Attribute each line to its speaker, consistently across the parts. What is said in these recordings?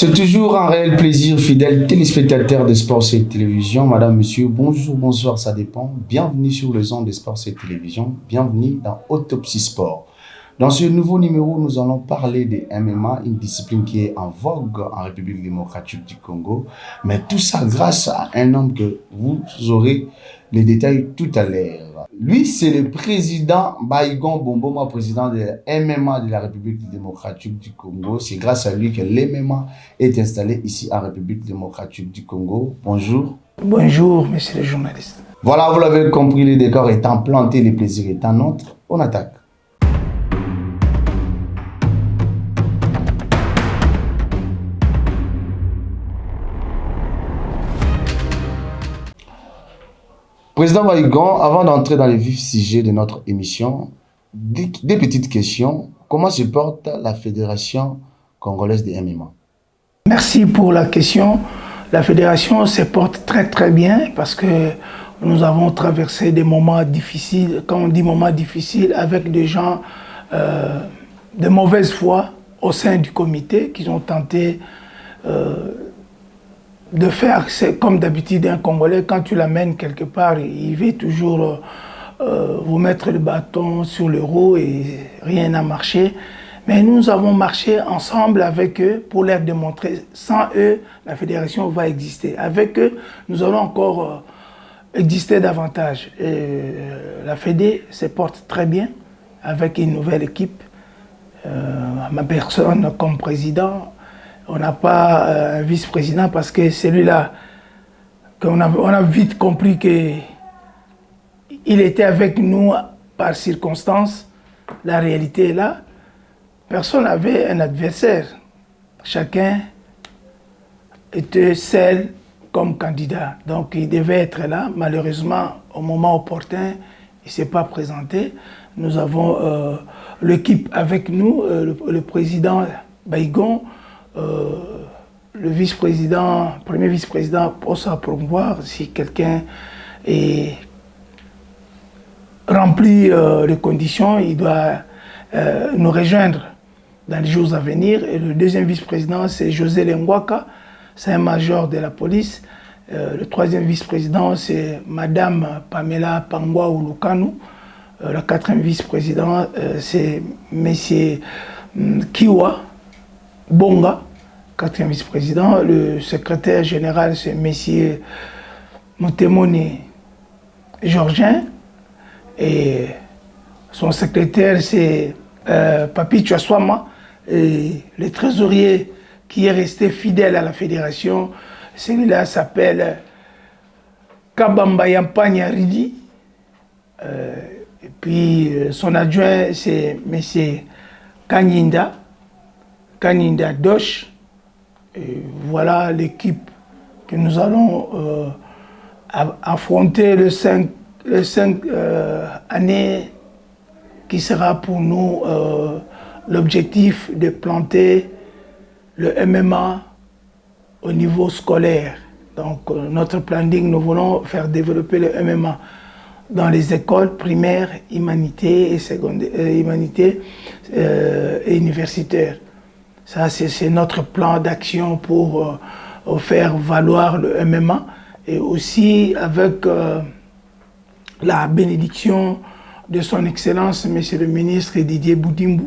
Speaker 1: C'est toujours un réel plaisir, fidèle téléspectateur de Sports et Télévision. Madame, monsieur, bonjour, bonsoir, ça dépend. Bienvenue sur les ondes de Sports et Télévision. Bienvenue dans Autopsie Sport. Dans ce nouveau numéro, nous allons parler de MMA, une discipline qui est en vogue en République démocratique du Congo. Mais tout ça grâce à un homme que vous aurez les détails tout à l'heure. Lui, c'est le président Baïgon Bomboma, président de MMA de la République démocratique du Congo. C'est grâce à lui que l'MMA est installé ici en République démocratique du Congo. Bonjour.
Speaker 2: Bonjour, monsieur le journaliste.
Speaker 1: Voilà, vous l'avez compris, les décors étant plantés, les plaisirs étant nôtres, on attaque. Président Baïgon, avant d'entrer dans le vif sujet de notre émission, des petites questions. Comment se porte la Fédération congolaise de MMA?
Speaker 2: Merci pour la question. La fédération se porte très très bien parce que nous avons traversé des moments difficiles. Quand on dit moments difficiles, avec des gens de mauvaise foi au sein du comité qui ont tenté de faire, c'est comme d'habitude un Congolais, quand tu l'amènes quelque part, il veut toujours vous mettre le bâton sur le roue et rien n'a marché. Mais nous avons marché ensemble avec eux pour leur démontrer, sans eux, la fédération va exister. Avec eux, nous allons encore exister davantage. Et la Fédé se porte très bien avec une nouvelle équipe. Ma personne comme président, on n'a pas un vice-président parce que celui-là, on a vite compris qu'il était avec nous par circonstance. La réalité est là. Personne n'avait un adversaire. Chacun était seul comme candidat. Donc il devait être là. Malheureusement, au moment opportun, il ne s'est pas présenté. Nous avons l'équipe avec nous, le président Baïgon, le vice-président, premier vice-président pour ça promouvoir si quelqu'un est rempli les conditions, il doit nous rejoindre dans les jours à venir. Et le deuxième vice-président, c'est José Lengwaka, c'est un major de la police. Le troisième vice-président, c'est Madame Pamela Pangwa Ulukanu. Le quatrième vice-président, c'est Monsieur Kiwa Bonga, quatrième vice-président. Le secrétaire général, c'est M. Mutemoni Georgien. Et son secrétaire, c'est Papi Tchouaswama. Et le trésorier qui est resté fidèle à la fédération, celui-là s'appelle Kabamba Yampanya Ridi. Et puis son adjoint, c'est M. Kanyinda Dosh. Et voilà l'équipe que nous allons affronter le 5 années qui sera pour nous l'objectif de planter le MMA au niveau scolaire. Donc notre planning, nous voulons faire développer le MMA dans les écoles primaires, humanités et secondaires, humanités et universitaires. Ça, c'est notre plan d'action pour faire valoir le MMA et aussi avec la bénédiction de son Excellence, Monsieur le ministre Didier Boudimbu,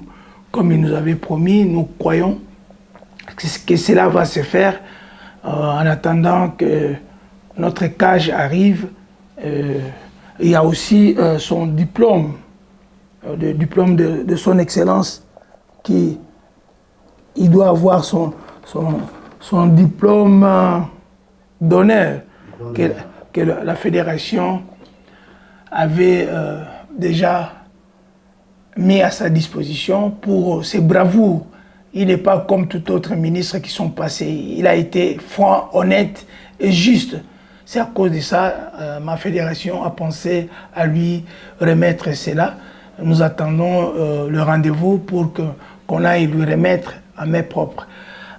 Speaker 2: comme il nous avait promis, nous croyons que cela va se faire en attendant que notre cage arrive. Il y a aussi son diplôme, le diplôme de son Excellence, qui il doit avoir son diplôme d'honneur que la fédération avait déjà mis à sa disposition pour ses bravoures. Il n'est pas comme tout autre ministre qui sont passés. Il a été franc, honnête et juste. C'est à cause de ça, ma fédération a pensé à lui remettre cela. Nous attendons le rendez-vous pour qu'on aille lui remettre à main propre.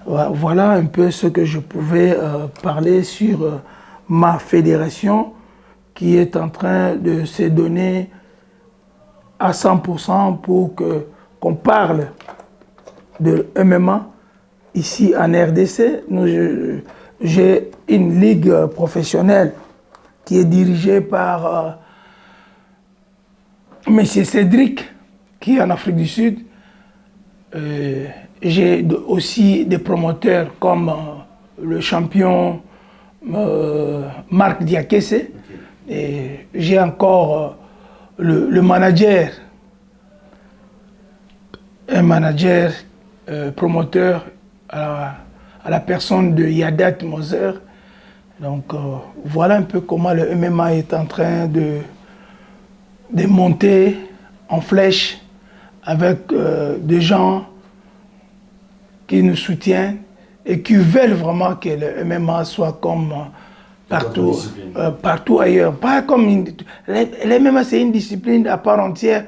Speaker 2: Voilà un peu ce que je pouvais parler sur ma fédération qui est en train de se donner à 100% pour qu'on parle de MMA ici en RDC, j'ai une ligue professionnelle qui est dirigée par M. Cédric, qui est en Afrique du Sud. J'ai aussi des promoteurs comme le champion Marc Diakese. Et j'ai encore le manager, un manager promoteur à la personne de Yadat Moser. Donc voilà un peu comment le MMA est en train de monter en flèche avec des gens qui nous soutiennent et qui veulent vraiment que le MMA soit comme partout ailleurs. Pas comme le MMA, c'est une discipline à part entière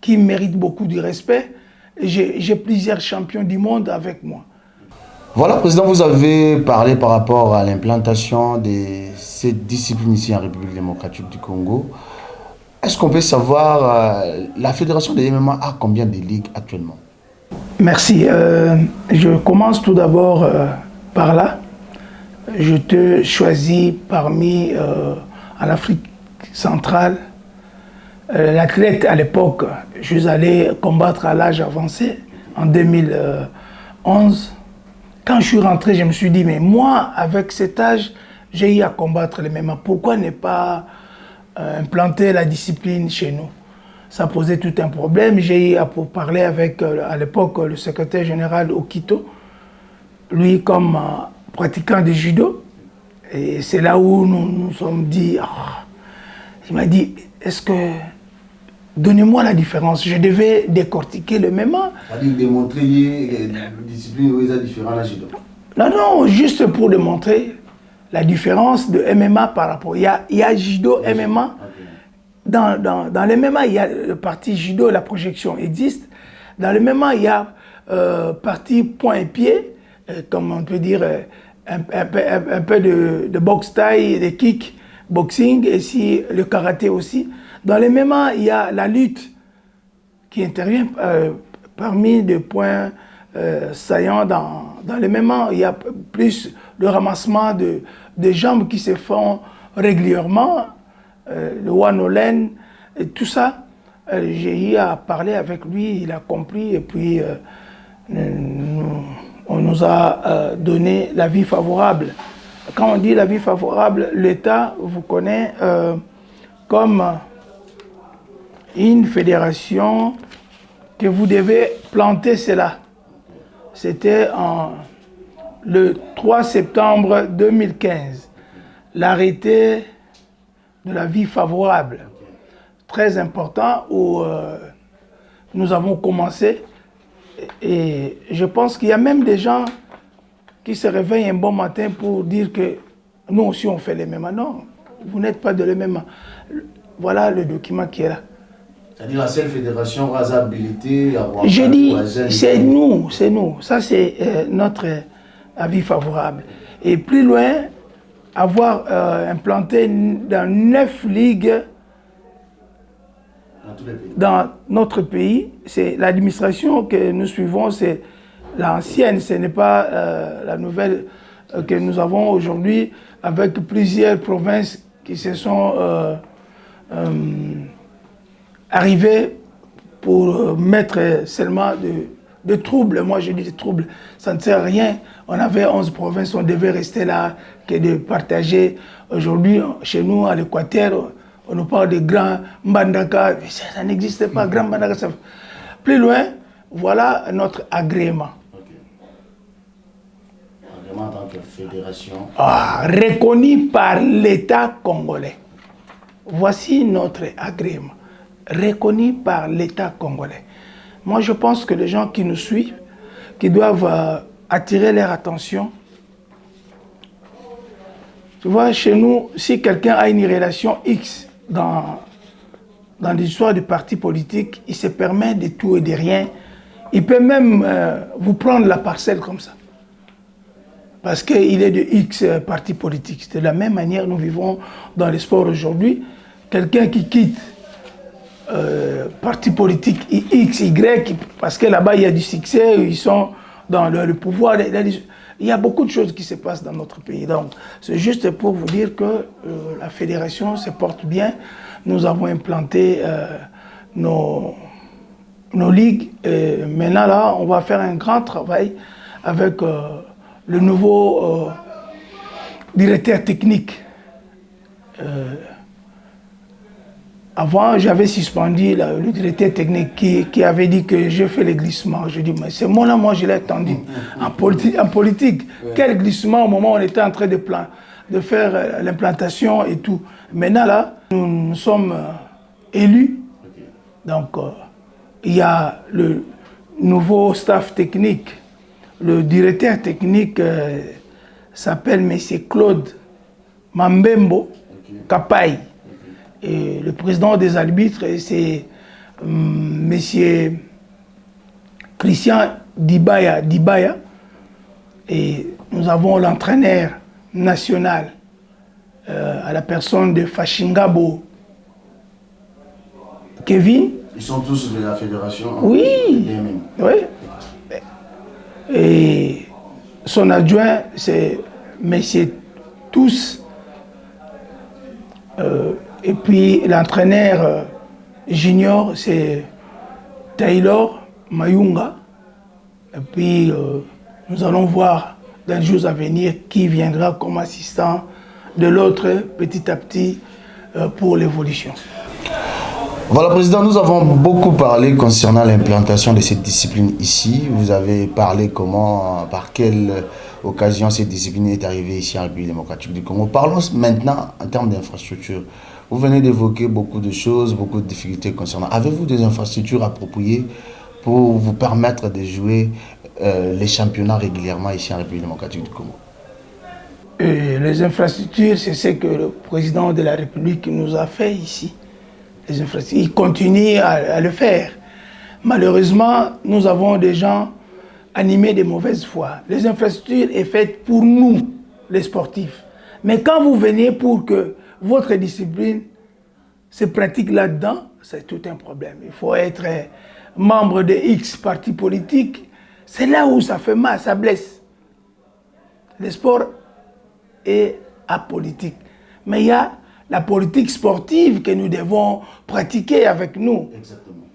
Speaker 2: qui mérite beaucoup de respect. J'ai plusieurs champions du monde avec moi.
Speaker 1: Voilà, Président, vous avez parlé par rapport à l'implantation de cette discipline ici en République démocratique du Congo. Est-ce qu'on peut savoir, la Fédération de MMA a combien de ligues actuellement?
Speaker 2: Merci. Je commence tout d'abord par là. Je te choisis parmi, en Afrique centrale, l'athlète à l'époque. Je suis allé combattre à l'âge avancé en 2011. Quand je suis rentré, je me suis dit, mais moi, avec cet âge, j'ai eu à combattre les MMA. Pourquoi ne pas implanter la discipline chez nous? Ça posait tout un problème. J'ai eu à parler avec, à l'époque, le secrétaire général Okito, lui comme pratiquant de judo. Et c'est là où nous nous sommes dit, il m'a dit, est-ce que, donnez-moi la différence. Je devais décortiquer le MMA.
Speaker 1: C'est-à-dire démontrer les disciplines où il y a différents à judo.
Speaker 2: Non, juste pour démontrer la différence de MMA par rapport. Il y a judo, MMA. Okay. Dans le MMA, il y a le parti judo, la projection existe. Dans le MMA, il y a partie point et pied, comme on peut dire, un peu de boxe taille, de kick, boxing, et si le karaté aussi. Dans le MMA, il y a la lutte qui intervient parmi des points saillants. Dans le MMA, il y a plus le ramassement de jambes qui se font régulièrement, le one olen, et tout ça. J'ai eu à parler avec lui, il a compris, et puis on nous a donné l'avis favorable. Quand on dit l'avis favorable, l'État vous connaît comme une fédération que vous devez planter cela. C'était le 3 septembre 2015, l'arrêté de l'avis favorable, très important, où nous avons commencé. Et je pense qu'il y a même des gens qui se réveillent un bon matin pour dire que nous aussi on fait les mêmes. Non, vous n'êtes pas de les mêmes. Voilà le document qui est là.
Speaker 1: C'est-à-dire la seule fédération habilité à avoir...
Speaker 2: Je dis, c'est nous. Ça, c'est notre avis favorable. Et plus loin, avoir implanté dans 9 ligues dans notre pays, c'est l'administration que nous suivons, c'est l'ancienne, ce n'est pas la nouvelle que nous avons aujourd'hui, avec plusieurs provinces qui se sont arrivées pour mettre seulement de troubles. Moi je dis des troubles, ça ne sert à rien. On avait 11 provinces, on devait rester là, que de partager. Aujourd'hui, chez nous, à l'Équateur, on nous parle de Grand Mbandaka, ça n'existe pas, Grand Mbandaka. Plus loin, voilà notre agrément.
Speaker 1: Agrément en tant que fédération.
Speaker 2: Reconnu par l'État congolais. Voici notre agrément, reconnu par l'État congolais. Moi, je pense que les gens qui nous suivent, qui doivent attirer leur attention. Tu vois, chez nous, si quelqu'un a une relation X dans l'histoire du parti politique, il se permet de tout et de rien. Il peut même vous prendre la parcelle comme ça. Parce qu'il est de X parti politique. C'est de la même manière nous vivons dans le sport aujourd'hui. Quelqu'un qui quitte parti politique X, Y, parce que là-bas il y a du succès, ils sont dans le pouvoir. Il y a beaucoup de choses qui se passent dans notre pays. Donc, c'est juste pour vous dire que la fédération se porte bien. Nous avons implanté nos ligues. Et maintenant, là, on va faire un grand travail avec le nouveau directeur technique. Avant, j'avais suspendu le directeur technique qui avait dit que je fais les glissements. Je dis, mais c'est moi-là, moi je l'ai attendu. En politique, ouais. Quel glissement au moment où on était en train de faire l'implantation et tout. Maintenant là, nous sommes élus. Okay. Donc, il y a le nouveau staff technique. Le directeur technique s'appelle M. Claude Mambembo Kapai. Et le président des arbitres, c'est M. Christian Dibaya. Et nous avons l'entraîneur national à la personne de Fashingabo Kevin.
Speaker 1: Ils sont tous de la fédération.
Speaker 2: Oui. Oui. Et son adjoint, c'est M. Tous. Et puis l'entraîneur junior, c'est Taylor Mayunga. Et puis nous allons voir dans les jours à venir qui viendra comme assistant de l'autre petit à petit pour l'évolution.
Speaker 1: Voilà, Président, nous avons beaucoup parlé concernant l'implantation de cette discipline ici. Vous avez parlé comment, par quelle occasion cette discipline est arrivée ici en République démocratique du Congo. Parlons maintenant en termes d'infrastructures. Vous venez d'évoquer beaucoup de choses, beaucoup de difficultés concernant. Avez-vous des infrastructures appropriées pour vous permettre de jouer les championnats régulièrement ici en République démocratique du Congo?
Speaker 2: Les infrastructures, c'est ce que le président de la République nous a fait ici. Les infrastructures, il continue à le faire. Malheureusement, nous avons des gens animés de mauvaise foi. Les infrastructures sont faites pour nous, les sportifs. Mais quand vous venez pour que votre discipline se pratique là-dedans, c'est tout un problème. Il faut être membre de X parti politique. C'est là où ça fait mal, ça blesse. Le sport est apolitique. Mais il y a la politique sportive que nous devons pratiquer avec nous.
Speaker 1: Exactement.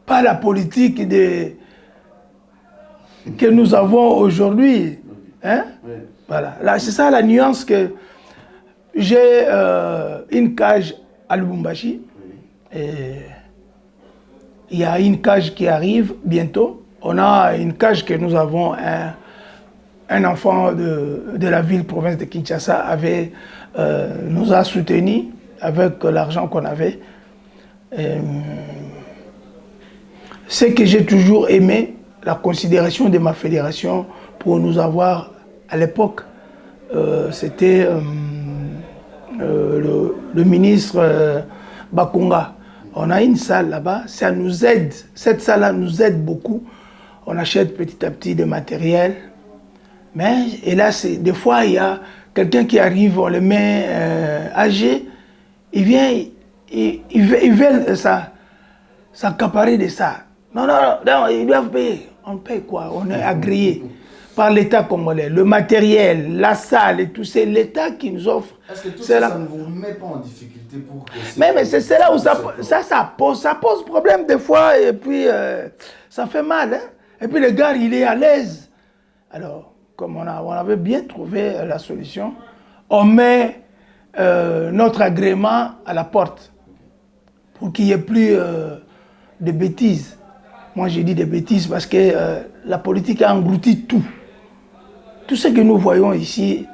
Speaker 2: Pas la politique que nous avons aujourd'hui. Hein? Oui. Voilà. Là, c'est ça la nuance que j'ai une cage à Lubumbashi. Oui. Il y a une cage qui arrive bientôt. On a une cage que nous avons, un enfant de la ville-province de Kinshasa nous a soutenus avec l'argent qu'on avait. Ce que j'ai toujours aimé, la considération de ma fédération pour nous avoir, à l'époque, c'était le ministre Bakunga. On a une salle là-bas, ça nous aide, cette salle-là nous aide beaucoup. On achète petit à petit des matériels. Mais, et là, des fois, il y a quelqu'un qui arrive, on le met âgé, il vient, il veut s'accaparer de ça. Non, ils doivent payer. On paye quoi? On est agréé par l'État congolais. Le matériel, la salle et tout, c'est l'État qui nous offre.
Speaker 1: Est-ce que tout ça, ça ne vous met pas en difficulté pour que...
Speaker 2: Mais c'est là où ça pose problème des fois, et puis ça fait mal. Hein? Et puis le gars, il est à l'aise. Alors, comme on avait bien trouvé la solution, on met notre agrément à la porte pour qu'il n'y ait plus de bêtises. Moi, j'ai dit des bêtises parce que la politique a englouti tout. Tout ce que nous voyons ici,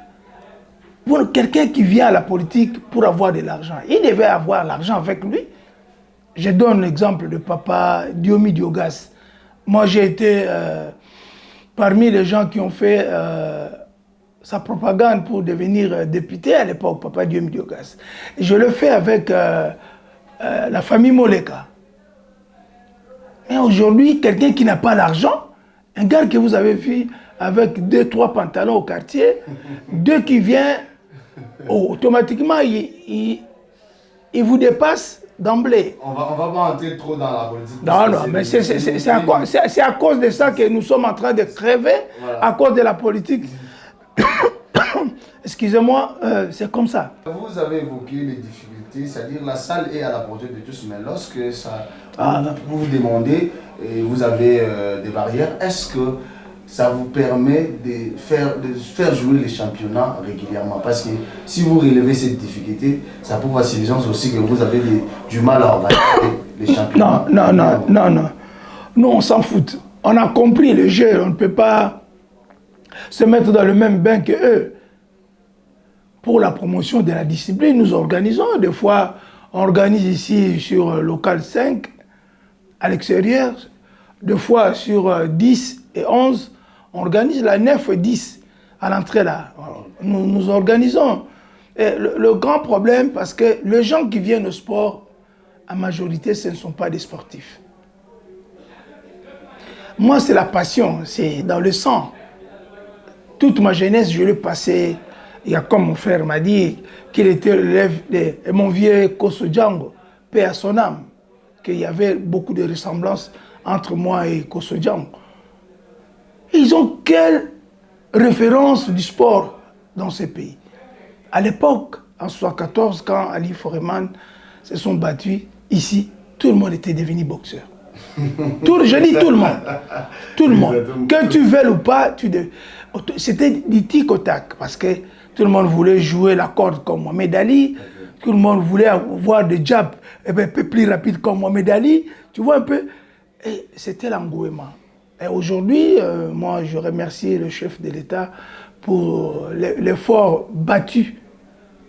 Speaker 2: quelqu'un qui vient à la politique pour avoir de l'argent, il devait avoir l'argent avec lui. Je donne l'exemple de papa Diomi Diogas. Moi, j'ai été parmi les gens qui ont fait sa propagande pour devenir député à l'époque, papa Diomi Diogas. Je le fais avec la famille Moleka. Mais aujourd'hui, quelqu'un qui n'a pas l'argent, un gars que vous avez vu avec 2-3 pantalons au quartier, deux qui vient, automatiquement, il il vous dépasse d'emblée.
Speaker 1: On va pas entrer trop dans la politique.
Speaker 2: Non, non, mais c'est à cause de ça que nous sommes en train de crever, voilà. À cause de la politique. Excusez-moi, c'est comme ça.
Speaker 1: Vous avez évoqué les difficultés, c'est-à-dire la salle est à la portée de tous, mais lorsque ça, vous vous demandez, et vous avez des barrières, est-ce que ça vous permet de faire jouer les championnats régulièrement? Parce que si vous relevez cette difficulté, ça prouve à suffisance aussi que vous avez du mal à organiser les championnats.
Speaker 2: Non. Nous, on s'en fout. On a compris le jeu, on ne peut pas se mettre dans le même bain que eux. Pour la promotion de la discipline, nous organisons. Des fois, on organise ici sur local 5, à l'extérieur. Des fois, sur 10 et 11, on organise la 9 et 10 à l'entrée là. Nous organisons. Et le grand problème, parce que les gens qui viennent au sport, en majorité, ce ne sont pas des sportifs. Moi, c'est la passion, c'est dans le sang. Toute ma jeunesse, je l'ai passée. Il y a comme mon frère m'a dit qu'il était l'élève de mon vieux Kosso Django, paix à son âme, qu'il y avait beaucoup de ressemblances entre moi et Kosso Django. Ils ont quelle référence du sport dans ces pays? À l'époque, en 1974, quand Ali Foreman se sont battus, ici, tout le monde était devenu boxeur. Je dis tout le monde. Tout le monde. Que tu veuilles ou pas, c'était du tic au tac, parce que tout le monde voulait jouer la corde comme Mohamed Ali. Tout le monde voulait avoir des jabs un peu plus rapides comme Mohamed Ali. Tu vois un peu. Et c'était l'engouement. Et aujourd'hui, moi, je remercie le chef de l'État pour l'effort battu.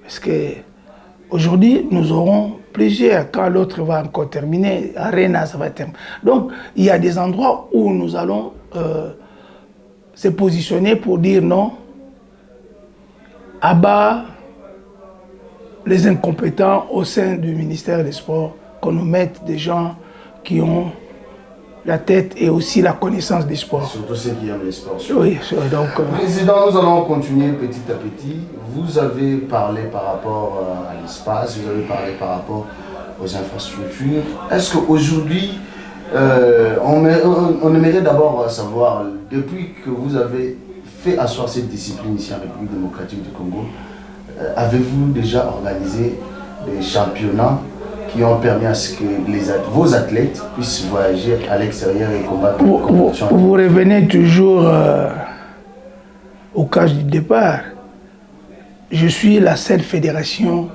Speaker 2: Parce qu'aujourd'hui, nous aurons plusieurs. Quand l'autre va encore terminer, Arena, ça va terminer. Donc, il y a des endroits où nous allons se positionner pour dire non. Abat les incompétents au sein du ministère des Sports, qu'on nous mette des gens qui ont la tête et aussi la connaissance des sports.
Speaker 1: Surtout ceux qui aiment les sports.
Speaker 2: Oui, donc...
Speaker 1: Président, nous allons continuer petit à petit. Vous avez parlé par rapport à l'espace, vous avez parlé par rapport aux infrastructures. Est-ce qu'aujourd'hui, on aimerait d'abord savoir, depuis que vous avez fait asseoir cette discipline ici en République démocratique du Congo, avez-vous déjà organisé des championnats qui ont permis à ce que vos athlètes puissent voyager à l'extérieur et combattre les compétitions?
Speaker 2: Vous revenez toujours au cas du départ. Je suis la seule fédération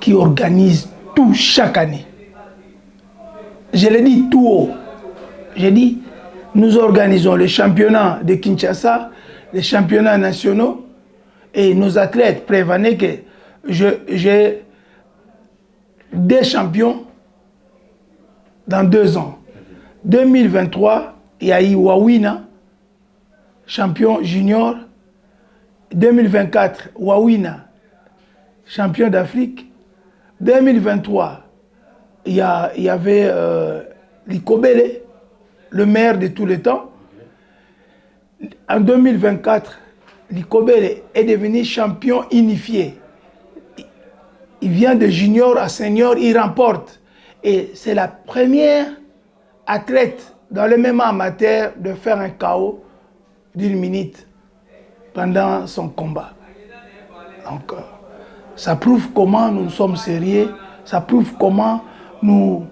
Speaker 2: qui organise tout chaque année. Je l'ai dit tout haut. J'ai dit, nous organisons les championnats de Kinshasa, les championnats nationaux, et nos athlètes prévenaient que j'ai des champions dans 2 ans. 2023, il y a eu Wawina, champion junior. 2024, Wawina, champion d'Afrique. 2023, il y avait Likobele, le meilleur de tous les temps. En 2024, Likobele est devenu champion unifié. Il vient de junior à senior, il remporte. Et c'est la première athlète dans le même amateur de faire un KO d'1 minute pendant son combat. Donc, ça prouve comment nous sommes sérieux, ça prouve comment nous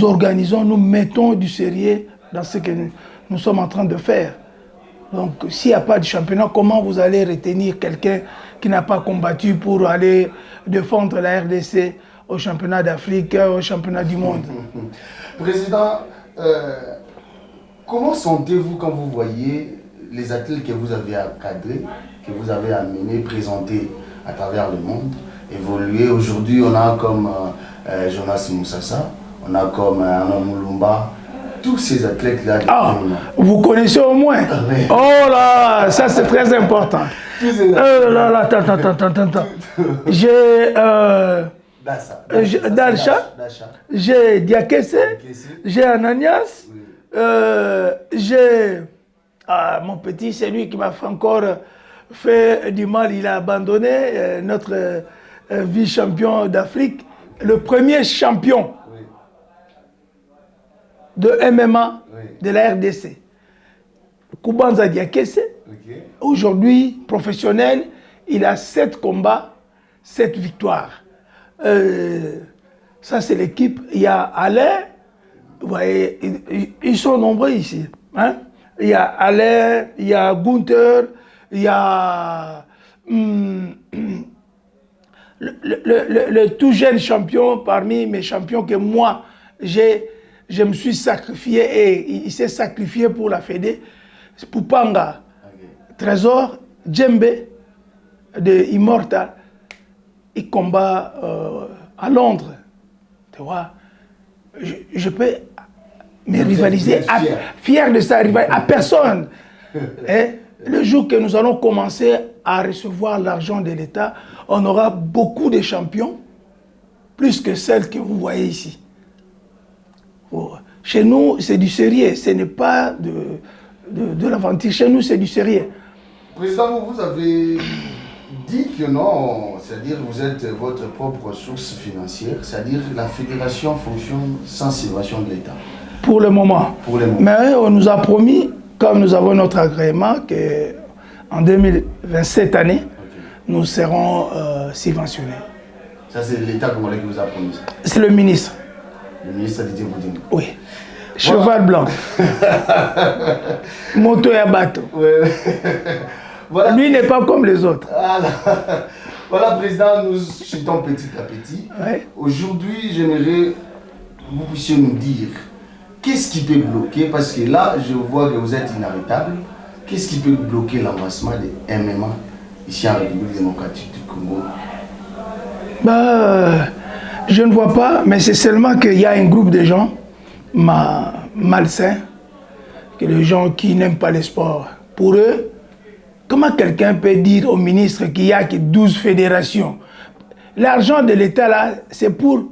Speaker 2: organisons, nous mettons du sérieux dans ce que nous sommes en train de faire. Donc, s'il n'y a pas de championnat, comment vous allez retenir quelqu'un qui n'a pas combattu pour aller défendre la RDC au championnat d'Afrique, au championnat du monde?
Speaker 1: Président, comment sentez-vous quand vous voyez les athlètes que vous avez encadrés, que vous avez amenés, présentés à travers le monde, évoluer? Aujourd'hui, on a comme Jonas Moussassa, on a comme Arnaud Moulumba, tous ces athlètes-là.
Speaker 2: Ah, vous connaissez au moins? Oui. Oh là, ça c'est très important. Là, attends. J'ai Dalcha, j'ai Diakese, j'ai Ananias, j'ai mon petit, c'est lui qui m'a encore fait du mal, il a abandonné, notre vice-champion d'Afrique. le premier champion de MMA de la RDC. Kubanza Diakese. Aujourd'hui, professionnel, il a 7 combats, 7 victoires. Ça, c'est l'équipe. Il y a Alain. Vous voyez, ils sont nombreux ici. Hein? Il y a Alain, il y a Gunther, il y a le tout jeune champion parmi mes champions que moi, je me suis sacrifié et il s'est sacrifié pour la Fédé. C'est Poupanga, Trésor, Djembe de Immortal. Il combat à Londres. Tu vois, je peux me rivaliser, fier de sa rivalité, à personne. Et le jour que nous allons commencer à recevoir l'argent de l'État, on aura beaucoup de champions, plus que celles que vous voyez ici. Chez nous, c'est du sérieux, ce n'est pas de l'aventure. Chez nous, c'est du sérieux.
Speaker 1: Président, vous avez dit que non, c'est-à-dire que vous êtes votre propre source financière, c'est-à-dire que la fédération fonctionne sans subvention de l'État.
Speaker 2: Pour le moment.
Speaker 1: Pour le moment.
Speaker 2: Mais on nous a promis, comme nous avons notre agrément, qu'en 2027 année, nous serons subventionnés.
Speaker 1: Ça, c'est l'État congolais qui vous a promis ça?
Speaker 2: C'est le ministre.
Speaker 1: Le ministre Didier Boudin.
Speaker 2: Oui. Cheval blanc. Moto et bateau. Voilà. Lui n'est pas comme les autres.
Speaker 1: Voilà, Président, nous chutons petit à petit.
Speaker 2: Ouais.
Speaker 1: Aujourd'hui, j'aimerais que vous puissiez nous dire qu'est-ce qui peut bloquer, parce que là, je vois que vous êtes inarrêtable. Qu'est-ce qui peut bloquer l'avancement des MMA ici en République démocratique du Congo?
Speaker 2: Je ne vois pas, mais c'est seulement qu'il y a un groupe de gens malsains, que les gens qui n'aiment pas le sport. Pour eux, comment quelqu'un peut dire au ministre qu'il n'y a que 12 fédérations? L'argent de l'État, là, c'est pour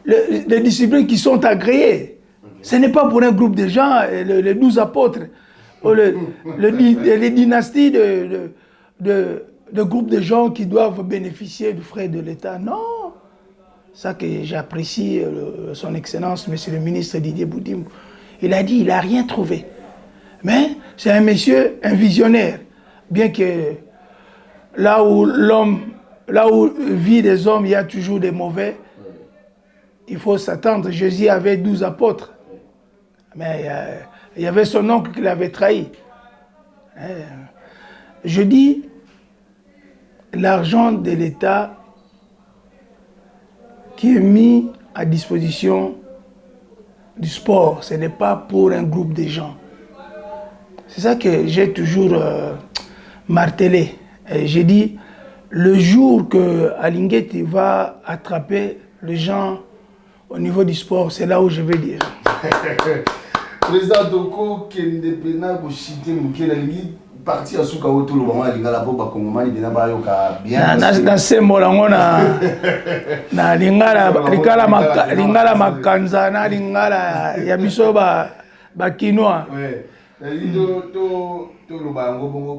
Speaker 2: les disciplines qui sont agréées. Ce n'est pas pour un groupe de gens, les 12 apôtres, ou les dynasties de groupes de gens qui doivent bénéficier du frais de l'État. Non. Ça que j'apprécie, son Excellence, Monsieur le ministre Didier Boudin. Il a dit, il n'a rien trouvé. Mais c'est un monsieur, un visionnaire. Bien que là où vit des hommes, il y a toujours des mauvais. Il faut s'attendre. Jésus avait 12 apôtres. Mais il y avait son oncle qui l'avait trahi. Je dis, l'argent de l'État qui est mis à disposition du sport, ce n'est pas pour un groupe de gens. C'est ça que j'ai toujours martelé. J'ai dit, le jour que Alingueti va attraper les gens au niveau du sport, c'est là où je vais dire.
Speaker 1: Président Doko, Kendepena, Boshite, Moukenalingi, parti à Souka autour le moment, Lingala Boba Kongomani, Benaba Yoka, bien.
Speaker 2: Na sembolango na lingala makanza na lingala ya biso ba kinois.
Speaker 1: Ouais. To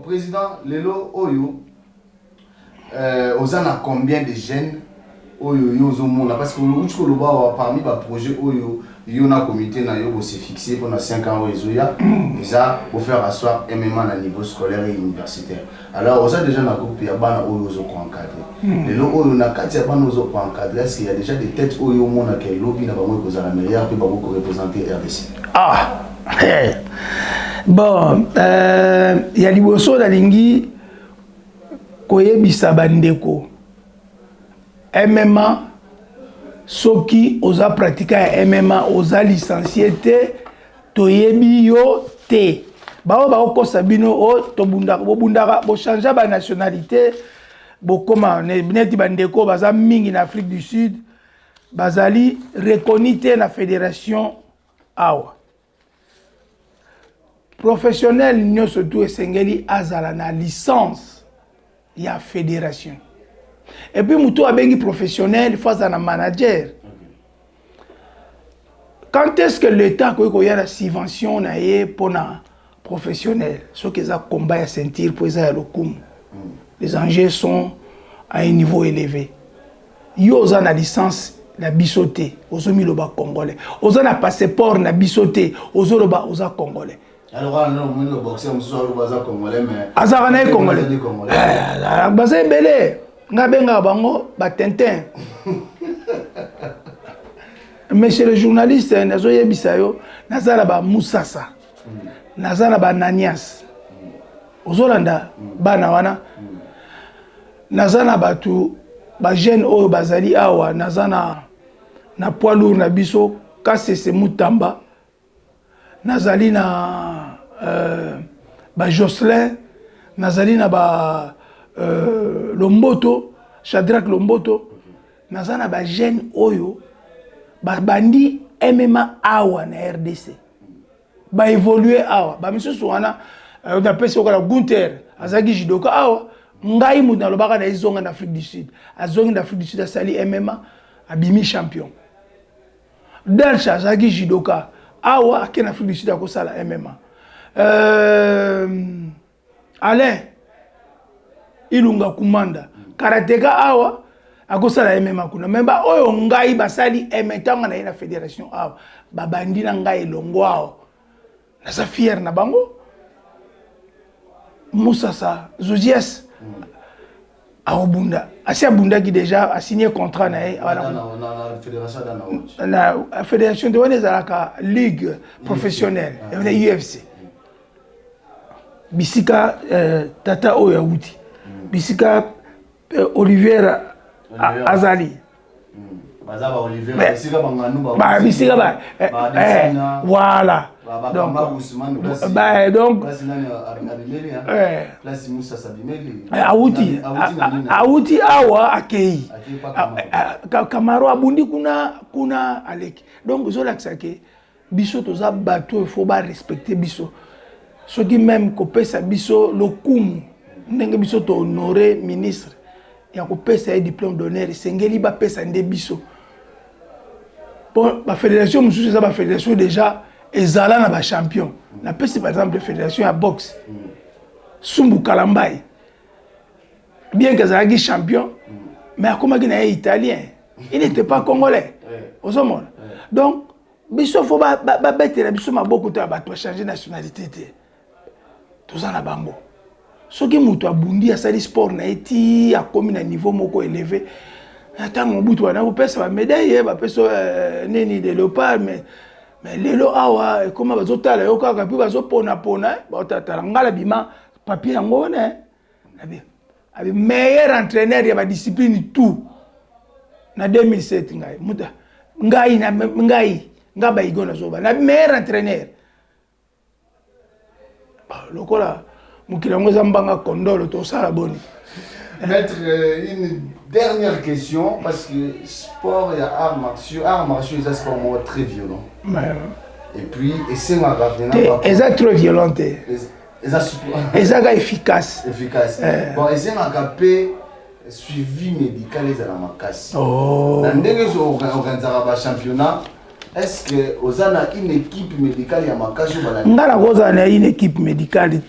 Speaker 1: président Lelo Oyo, Ozana combien de jeunes Oyo Yozo Mona, parce que le parmi les projets Oyo, il y a un comité qui s'est fixé pendant 5 ans déjà pour faire asseoir MMA à niveau scolaire et universitaire. Alors, on a déjà un groupe qui a encadré. Les lots on a encadré, est-ce qu'il y a déjà des têtes où il y a des lobbies qui sont meilleure qui vont représenter RDC?
Speaker 2: Ah! Bon, il y a des choses qui sont bandeko. MMA, ceux qui ont pratiqué MMA, ont licencié, toyebi yo te. Bao bao ko sabino o to bundaka bo changer ba nationalité bo koma neti bandeko baza mingi en Afrique du Sud bazali reconnu te na fédération awa. Professionnel nyo surtout esengeli azala na licence ya fédération. Et puis muto abengi professionnel, il faut un manager. Quand est-ce que l'État a la subvention pour les professionnels? Ce qui est un combat à sentir pour les enjeux sont à un niveau élevé. yo oza na licence na biso te ozomi loba congolais oza na passeport na biso te ozoloba oza congolais.
Speaker 1: Alors non le boxeur mususu baza congolais mais
Speaker 2: azaka na congolais baza ebele nga benga bango ba Tintin. Monsieur le journaliste nazoyebisa yo nazala ba Musasa nazala ba Nanias ozolanda bana wana nazana batu ba jeune oyo bazali awa nazana na poids lourd na biso Kasese Mutamba nazali na ba Jocelyn nazali na ba Lomboto Shadrach Lomboto nazana ba jeune oyo ba bandi MMA awa na RDC ba évoluer awa ba misusu wana on appelle ça la Gunther azaki judoka awa ngai mutu nalobaka na ezonga na Afrique du Sud azongi na Afrique du Sud asali MMA abimi champion Delcha azaki judoka awa ake na Afrique du Sud akosala MMA Alain Ilunga Kumanda karateka awa akosala MMA kuna memba oyo ngai basali emetanga na fédération awa babandi na ngai longo awa naza fier na bango. Musasa Zodias Aobunda asi abunda qui déjà a signé contrat na la fédération de la ligue professionnelle et UFC bisika tata oya wuti bisika Olivier Azali
Speaker 1: bazaba Olivier bisika banganu
Speaker 2: ba bisika ba voilà donc
Speaker 1: place Moussa Sabimeli
Speaker 2: auti awa akei Kamaro abundi kuna aleki donc zolakisa ke biso toza bato il faut ba respecter biso soki même kopesa biso lokumu ndenge biso to honorer ministre ya kopesa diplôme d'honneur sengeli ba pesa nde biso bon la fédération mususu za ba fédération déjà ezala na ba champion na pesi par exemple fédération à boxe Sumbu Kalambai bien que Zagi champion mais comment il est italien il n'était pas congolais au monde donc biso faut ba bête la biso maboko to ba to changer nationalité tout ça na bango soki mutu abundi asali sport na eti akomi na niveau moko élevé ata mobutu wana opesa ba médaille ba peso neni de léopard mais lelo awa comment bazotala yo kaka puis bazopona ba tata ngala bima papier yango ne abi meilleur entraîneur ya ba discipline tout na 2007 ngai ngaba igona zoba na meilleur entraîneur lokola mukila ngoza mbanga kondolo to sala boni.
Speaker 1: Maître, une dernière question, parce que sport et arts martiaux, c'est un sport très violent. Et puis, et c'est ma
Speaker 2: revenant. C'est trop violent. C'est efficace.
Speaker 1: Efficace. Bon, et c'est ma suivi médical et la makasi.
Speaker 2: Oh.
Speaker 1: Dans le championnat, est-ce que vous avez une équipe médicale à makasi ou
Speaker 2: vous avez une équipe médicale?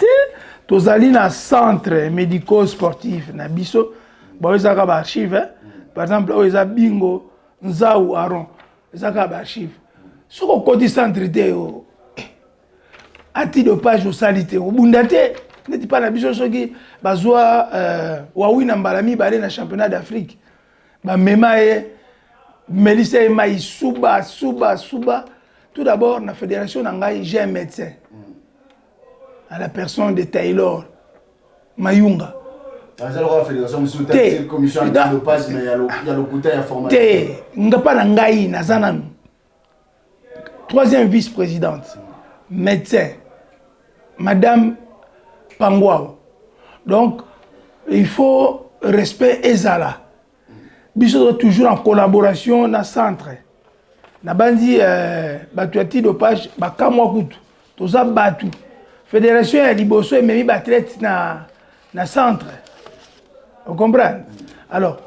Speaker 2: Tozali na centre médico-sportif na biso ba ezaka ba archive par exemple o eza bingo nzau aron ezaka ba archive soko koti centre te o antidopage osalité obundate neti pa na biso soki bazwa wawina mbalami bale na championnat d'Afrique ba mema e melisa e mai suba tout d'abord na fédération na ngai j'ai un médecin à la personne de Taylor Mayunga. Troisième vice-présidente, médecin, Madame Pangwao. Donc, il faut respect Ezala. Biso toujours en collaboration dans le centre. Na bandi batuati dopage bakamwa kutu. Toza batu. Fédération ya liboso ememi bathlète na centre. Vous comprenez? Alors,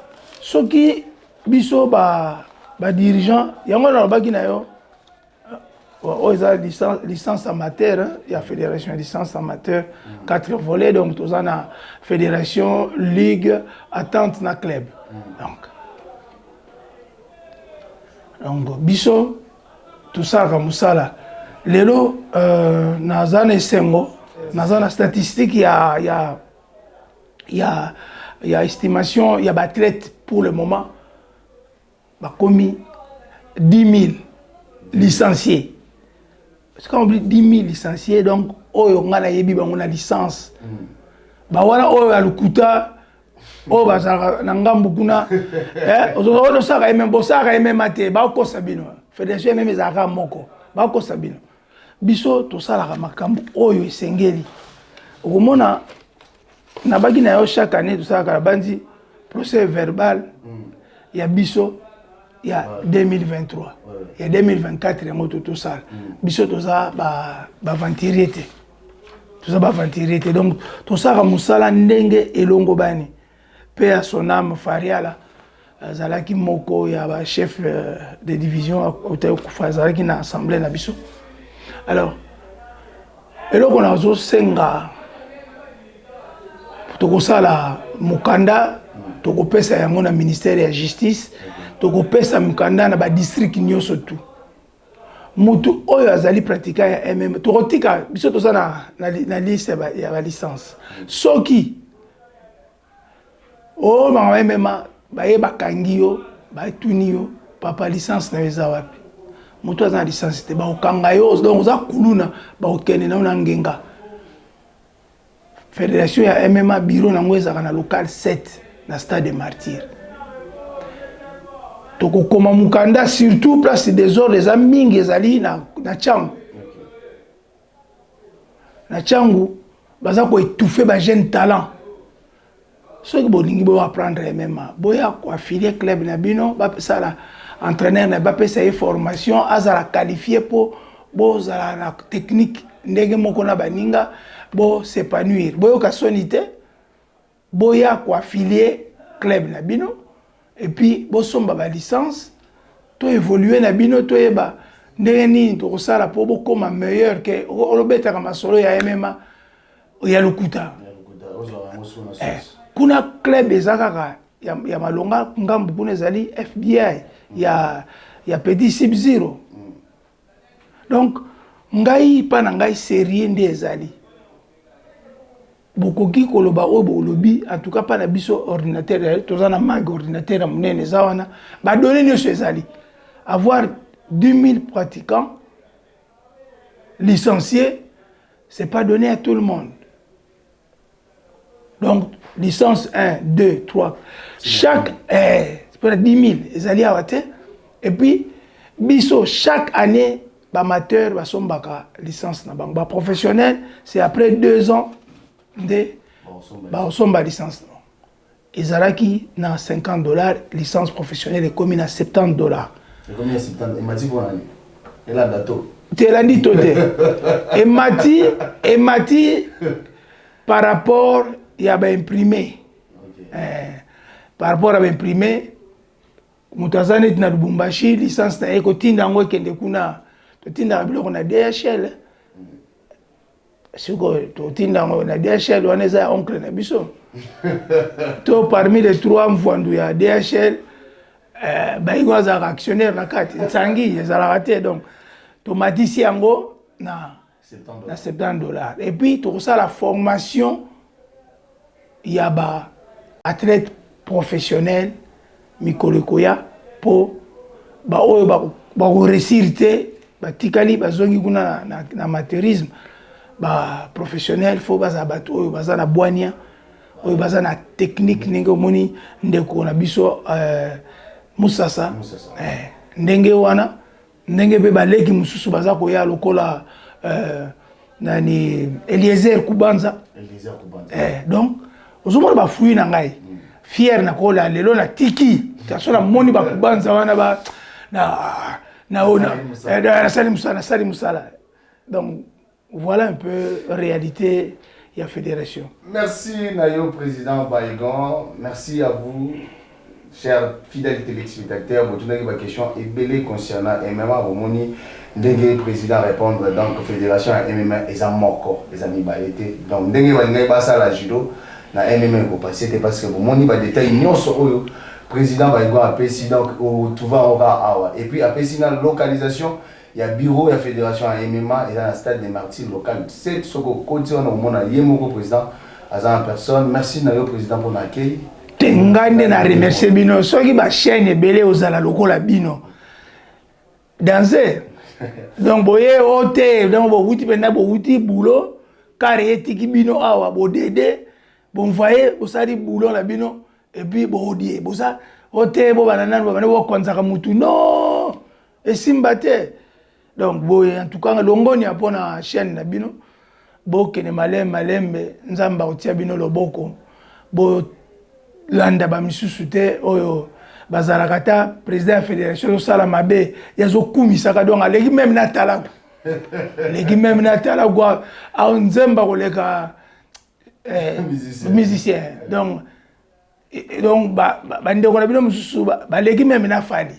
Speaker 2: soki biso ba dirigeant yango na baki na yo oza licence amateur, il y a fédération licence amateur 4 volets donc tozana fédération ligue attente na club. Donc Donc biso tout ça comme ça là. Lelo nazana sengo, nazana statistique il y a estimation, il y a athlète pour le moment. Bah commis 10 000 licenciés. Parce qu'on dit 10 000 licenciés, donc on a une licence. Bah voilà, on a le kuta. Oh bah ça n'engage kuna on ça même bon ça même maté ba ko sabino fédération même ezaka moko ba ko sabino biso to sala ka makambo oyo esengeli okomona na baki na yo chaque année to sala ka bandi procès verbal ya biso ya 2023 ya 2024 yango to sala biso to za ba ventirité to za ba ventirité donc to sala musala ndenge elongo bani. Paix à son âme, Fariala, Zalaki Moko, il y a chef de division à Zalaki dans l'Assemblée Nabiso. Alors, et là, on a aussi Senga, Toko Sala Mukanda, Toko Pesa Yangona ministère de la justice, Toko Pesa Mukanda dans le district Nyoso tout. Mutu Oyo Azali pratiquant ya MM, Toko Tika, Biso to ça na liste ya la licence. Soki, oh, ma MMA, ba kangio, ba tunio, papa licence na weza wapi. Mutu azana licence te ba okangayo, donc za kuluna ba okene na ngenga. Fédération ya MMA bureau na ngweza kana local 7 na stade des Martyrs. Toko koma mukanda surtout place des ordres des amingi ezali na changu. Na changu baza ko étouffer ba jeune talent. Ceux qui vont apprendre MMA, boya ko affilié club na bino, ba pesa la entraîneur na ba pesa une formation azala qualifié pour bo zala na technique ndenge moko na baninga bo s'épanouir. Boyo ka sonité boya ko affilié club na bino et puis bo somba ba licence to évoluer na bino to eba ndenge ni to sala pour bo comme meilleur que olobeta ka masolo ya MMA ya lukuta. Kuna club ezakaka ya malonga ngambu kuna ezali FBI ya petit sub zero. Donc ngai pa na ngai série nde ezali bokoki koloba obo lobi en tout cas pas na biso ordinateur tozana mag ordinateur munene zawana ba donner nyoso ezali avoir 10 000 pratiquants licenciés c'est pas donné à tout le monde. Donc, licence 1, 2, 3. Chaque, c'est pas 10 000, ils allaient à Wate. Et puis, biso, chaque année, amateur, basombaka licence na banque. Professionnel, c'est après 2 ans de basomba licence. Ils allaient qui na $50, licence professionnelle est comme à $70.
Speaker 1: C'est combien $70? Et Mati pour l'année. Et là, dato.
Speaker 2: Tu l'as dit tout. Et Mati, par rapport il y a imprimé. Par rapport à imprimé, Moutazane na Lubumbashi, licence na ekotinda ngo kende kuna. Totinda biloko na DHL. Siko totinda ngo na DHL waneza oncle na biso. To parmi les 3 mvandu ya DHL ba igwaza actionnaire na kati nsangi ezala raté donc tomatisi yango na $70. Et puis tout ça la formation il y a ba athlète professionnel mikolekoya pour ba oyo ba réussir ba tikali ba zongi kuna na amateurisme ba professionnel faut ba bato oyo baza na bwania oyo baza na technique ndenge moni ndeko na biso musasa ndenge wana ndenge be baleki mususu baza koya lokola nani Eliezer Kubanza donc ozomona ba fruit na ngai fier na kola lelo na tiki tasona moni ba Kubanza wana ba na sali musala donc voilà un peu réalité et la fédération.
Speaker 1: Merci Nayo président Baïgon, merci à vous chers fidèles téléspectateurs. Vous avez une question et belle concernant MMA Romoni Ndenge président répondre donc fédération MMA et Zamoko les amis baïté donc Ndenge va pas ça la judo na MMA pour passer parce que Romoni va détailler nyonso oyo président va y avoir APC, donc tout va aura. Et puis APC dans la localisation, il y a bureau, il y a fédération à MMA et dans le stade des martyrs local. C'est ce qu'on continue au monde, il y a mon président, en personne. Merci Nayo président pour l'accueil.
Speaker 2: Tengande na remercier bino, ceux qui ba chaîne belé aux ala lokola bino. Danser. Donc boye ote, donc bo wuti penda bo wuti boulot, car etiki bino awa bo dede, bon voyez, bo sali boulot la bino et puis bo odie, bo ça ote bo banana bo konzaka mutu non. Et simbate. Donc boye en tout cas longoni apona chaîne na bino. Bo kene malembe nzamba otia bino loboko. Bo landa ba misusu te oyo bazalaka ta président ya fédération sala mabe yazo kumisaka donc aleki même na tala leki même na tala kwa a nzemba koleka musicien donc ba ndeko na bino mususu ba leki même na fali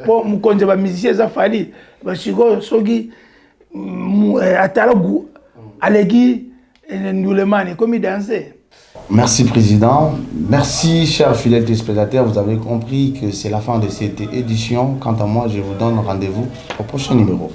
Speaker 2: po mukonje ba musicien za fali ba siko soki atala gu aleki ndulemani comme danser.
Speaker 1: Merci Président, merci chers fidèles téléspectateurs, vous avez compris que c'est la fin de cette édition. Quant à moi, je vous donne rendez-vous au prochain numéro.